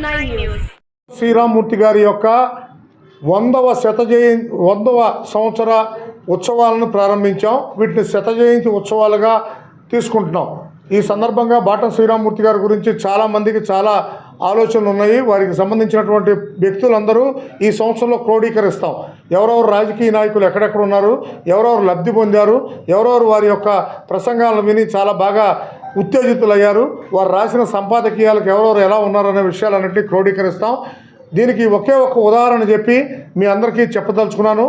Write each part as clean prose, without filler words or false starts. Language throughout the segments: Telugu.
9 News. శ్రీరామ్మూర్తి గారి యొక్క 100వ సంవత్సర ఉత్సవాలను ప్రారంభించాం. వీటిని శత జయంతి ఉత్సవాలుగా తీసుకుంటున్నాం. ఈ సందర్భంగా బాటం శ్రీరామ్మూర్తి గారి గురించి చాలామందికి చాలా ఆలోచనలు ఉన్నాయి. వారికి సంబంధించినటువంటి వ్యక్తులందరూ ఈ సంవత్సరంలో క్రోడీకరిస్తాం. ఎవరెవరు రాజకీయ నాయకులు ఎక్కడెక్కడ ఉన్నారు, ఎవరెవరు లబ్ధి పొందారు, ఎవరెవరు వారి యొక్క ప్రసంగాలను విని చాలా బాగా ఉత్తేజితులయ్యారు, వారు రాసిన సంపాదకీయాలకు ఎవరెవరు ఎలా ఉన్నారనే విషయాలన్నింటినీ క్రోడీకరిస్తాం. దీనికి ఒకే ఒక ఉదాహరణ చెప్పి మీ అందరికీ చెప్పదలుచుకున్నాను.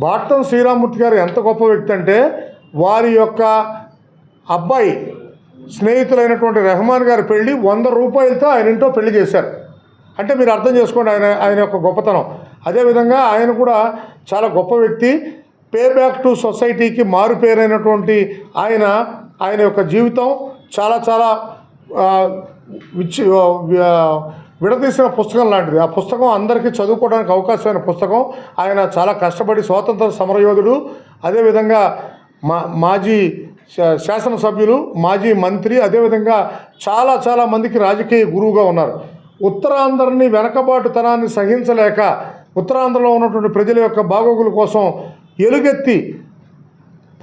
బాటం శ్రీరామ్మూర్తి గారు ఎంత గొప్ప వ్యక్తి అంటే, వారి యొక్క అబ్బాయి స్నేహితులైనటువంటి రెహమాన్ గారి పెళ్ళి 100 రూపాయలతో ఆయన ఇంట్లో పెళ్లి చేశారు. అంటే మీరు అర్థం చేసుకోండి ఆయన యొక్క గొప్పతనం. అదేవిధంగా ఆయన కూడా చాలా గొప్ప వ్యక్తి. పే బ్యాక్ టు సొసైటీకి మారు పేరైనటువంటి ఆయన యొక్క జీవితం చాలా చాలా విడదీసిన పుస్తకం లాంటిది. ఆ పుస్తకం అందరికీ చదువుకోవడానికి అవకాశమైన పుస్తకం. ఆయన చాలా కష్టపడి స్వాతంత్ర సమరయోధుడు, అదేవిధంగా మాజీ శాసనసభ్యులు, మాజీ మంత్రి, అదేవిధంగా చాలా మందికి రాజకీయ గురువుగా ఉన్నారు. ఉత్తరాంధ్రని వెనకబాటుతనాన్ని సహించలేక ఉత్తరాంధ్రలో ఉన్నటువంటి ప్రజల యొక్క బాగోగుల కోసం ఎలుగెత్తి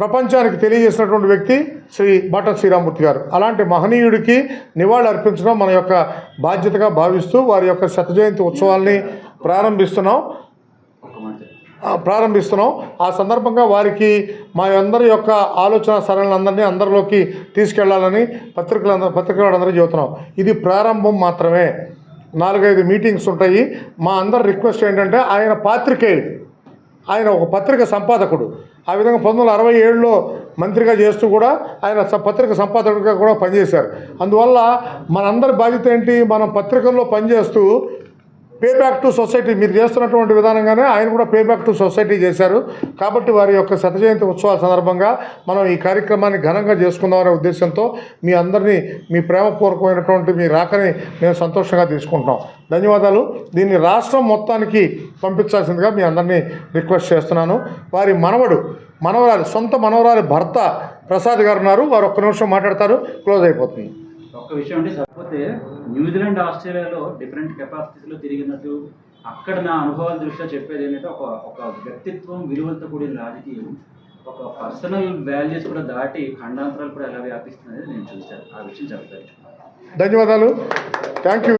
ప్రపంచానికి తెలియజేసినటువంటి వ్యక్తి శ్రీ బాటం శ్రీరామ్మూర్తి గారు. అలాంటి మహనీయుడికి నివాళి అర్పించడం మన యొక్క బాధ్యతగా భావిస్తూ వారి యొక్క శత జయంతి ఉత్సవాల్ని ప్రారంభిస్తున్నాం. ఆ సందర్భంగా వారికి మా అందరి యొక్క ఆలోచన సరళినందరినీ అందరిలోకి తీసుకెళ్లాలని పత్రికలందరూ చెబుతున్నాం. ఇది ప్రారంభం మాత్రమే. 4-5 మీటింగ్స్ ఉంటాయి. మా అందరి రిక్వెస్ట్ ఏంటంటే, ఆయన పాత్రికేయుడు, ఆయన ఒక పత్రిక సంపాదకుడు. ఆ విధంగా 1967లో మంత్రిగా చేస్తూ కూడా ఆయన పత్రిక సంపాదకుడిగా కూడా పనిచేశారు. అందువల్ల మనందరి బాధ్యత ఏంటి, మనం పత్రికల్లో పనిచేస్తూ పే బ్యాక్ టు సొసైటీ మీరు చేస్తున్నటువంటి విధానంగానే ఆయన కూడా పే బ్యాక్ టు సొసైటీ చేశారు. కాబట్టి వారి యొక్క శత జయంతి ఉత్సవాల సందర్భంగా మనం ఈ కార్యక్రమాన్ని ఘనంగా చేసుకుందామనే ఉద్దేశంతో మీ అందరినీ, మీ ప్రేమపూర్వకమైనటువంటి మీ రాకని మేము సంతోషంగా తీసుకుంటున్నాం. ధన్యవాదాలు. దీన్ని రాష్ట్రం మొత్తానికి పంపించాల్సిందిగా మీ అందరినీ రిక్వెస్ట్ చేస్తున్నాను. వారి సొంత మనవరాలి భర్త ప్రసాద్ గారు ఉన్నారు. వారు ఒక్క నిమిషం మాట్లాడతారు, క్లోజ్ అయిపోతుంది. ఒక్క విషయం అంటే, కాకపోతే న్యూజిలాండ్, ఆస్ట్రేలియాలో డిఫరెంట్ కెపాసిటీస్లో తిరిగినట్టు అక్కడ నా అనుభవాల దృష్ట్యా చెప్పేది ఏంటంటే, ఒక వ్యక్తిత్వం, విలువలతో కూడిన రాజకీయం, ఒక పర్సనల్ వాల్యూస్ కూడా దాటి ఖండాంతరాలు కూడా ఎలా వ్యాపిస్తున్నది నేను చూశాను. ఆ విషయం చెప్తాను. ధన్యవాదాలు. Thank you.